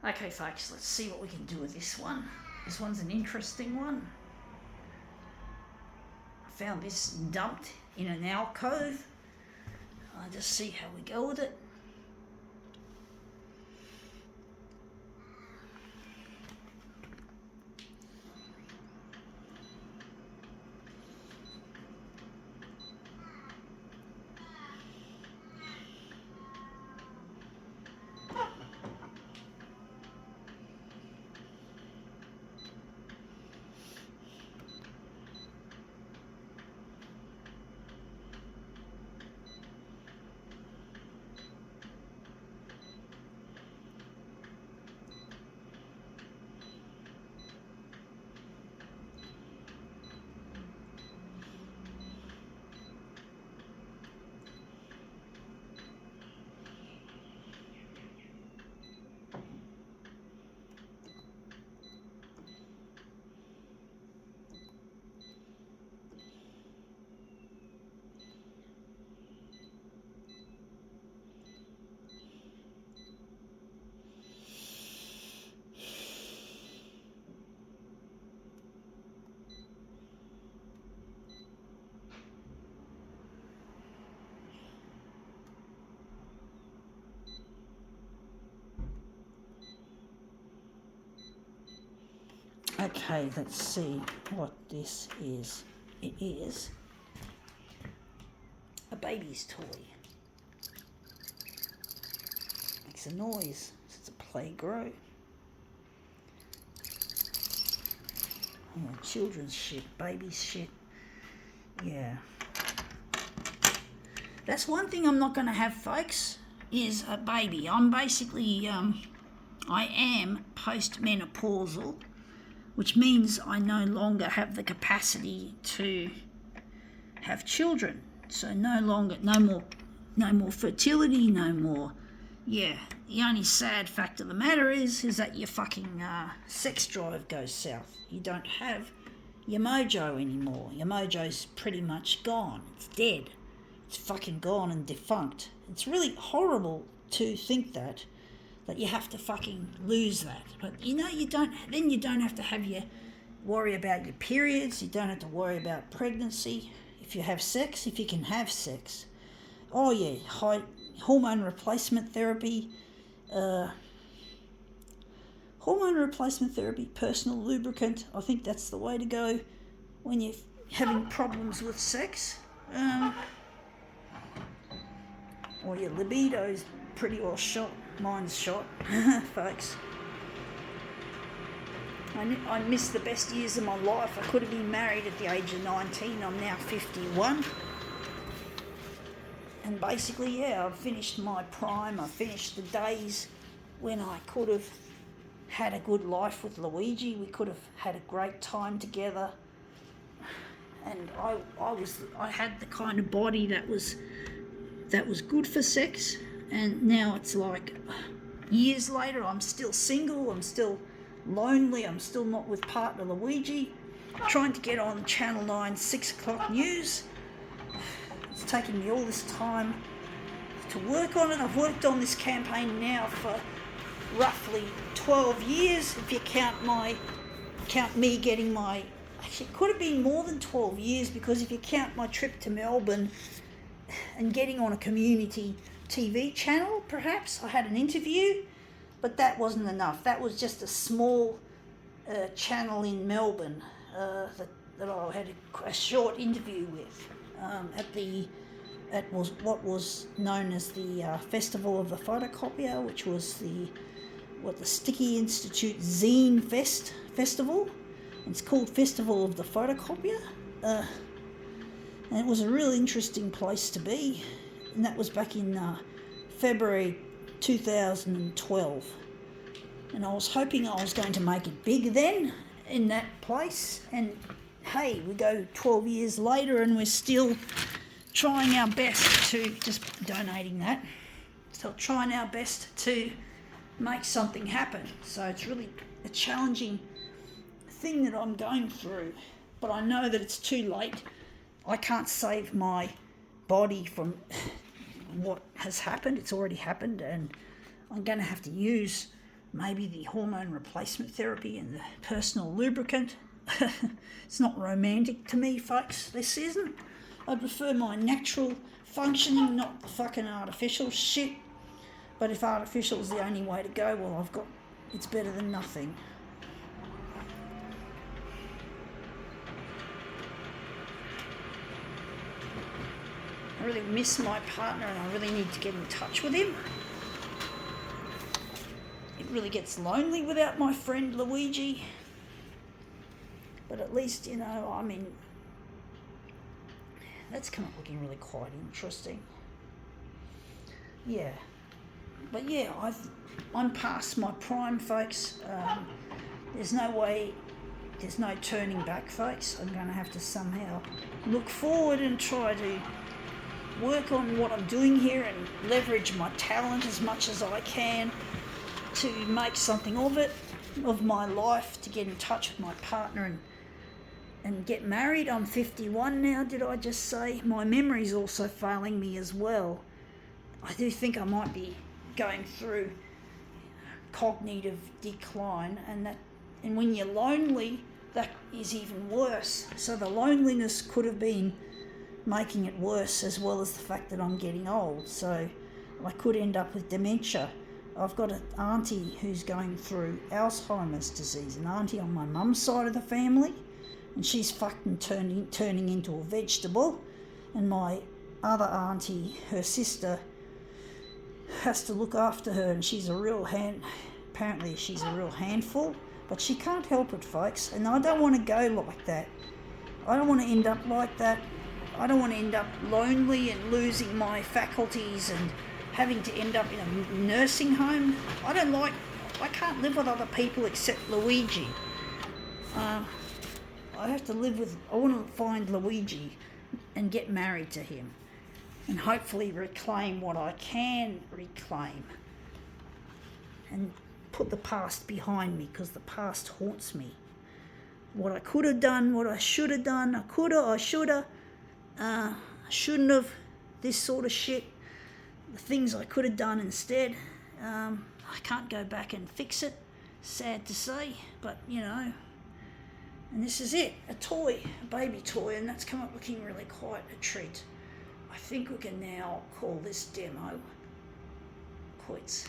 Okay, folks, let's see what we can do with this one. This one's an interesting one. I found this dumped in an alcove. I'll just see how we go with it. Okay, let's see what this is. It is a baby's toy. Makes a noise. It's a Play-Grow. Oh, children's shit, baby's shit. Yeah. That's one thing I'm not going to have, folks, is a baby. I'm basically, I am postmenopausal, which means I no longer have the capacity to have children. So no more fertility, no more. Yeah, the only sad fact of the matter is that your fucking sex drive goes south. You don't have your mojo anymore. Your mojo's pretty much gone. It's dead. It's fucking gone and defunct. It's really horrible to think that you have to fucking lose that. But you don't have to worry about your periods. You don't have to worry about pregnancy. If you have sex, if you can have sex. Oh yeah, hormone replacement therapy, personal lubricant. I think that's the way to go when you're having problems with sex. Or your libido's pretty well shot. Mine's shot, folks. I missed the best years of my life. I could have been married at the age of 19. I'm now 51. And basically, yeah, I've finished my prime. I finished the days when I could have had a good life with Luigi. We could have had a great time together. And I had the kind of body that was good for sex. And now it's like years later, I'm still single, I'm still lonely, I'm still not with partner Luigi, trying to get on Channel 9 6 o'clock news. It's taken me all this time to work on it. I've worked on this campaign now for roughly 12 years, if you count me getting my... Actually, it could have been more than 12 years, because if you count my trip to Melbourne and getting on a community TV channel, perhaps. I had an interview, but that wasn't enough. That was just a small channel in Melbourne that I had a short interview with at what was known as the Festival of the Photocopier, which was the Sticky Institute Zine Festival. It's called Festival of the Photocopier. And it was a real interesting place to be. And that was back in February 2012. And I was hoping I was going to make it big then in that place. And hey, we go 12 years later and we're still trying our best to, just donating that, still trying our best to make something happen. So it's really a challenging thing that I'm going through. But I know that it's too late. I can't save my body from what has happened. It's already happened, and I'm going to have to use maybe the hormone replacement therapy and the personal lubricant. It's not romantic to me, folks, this isn't. I prefer my natural functioning, not the fucking artificial shit. But if artificial is the only way to go, well, it's better than nothing. I really miss my partner and I really need to get in touch with him. It really gets lonely without my friend Luigi. But at least, that's come up looking really quite interesting. Yeah. But yeah, I'm past my prime, folks. There's no turning back, folks. I'm going to have to somehow look forward and try to work on what I'm doing here and leverage my talent as much as I can to make something of it, of my life, to get in touch with my partner and get married. I'm 51 now, did I just say? My memory's also failing me as well. I do think I might be going through cognitive decline, and when you're lonely, that is even worse. So the loneliness could have been making it worse, as well as the fact that I'm getting old. So I could end up with dementia. I've got an auntie who's going through Alzheimer's disease, an auntie on my mum's side of the family, and she's fucking turning into a vegetable. And my other auntie, her sister, has to look after her, and apparently she's a real handful, but she can't help it, folks. And I don't want to go like that. I don't want to end up like that. I don't want to end up lonely and losing my faculties and having to end up in a nursing home. I can't live with other people except Luigi. I want to find Luigi and get married to him and hopefully reclaim what I can reclaim and put the past behind me, because the past haunts me. What I could have done, what I should have done, I shoulda, shouldn't have, this sort of shit. The things I could have done instead. I can't go back and fix it, sad to say, but and this is it, a baby toy, and that's come up looking really quite a treat. I think we can now call this demo quits.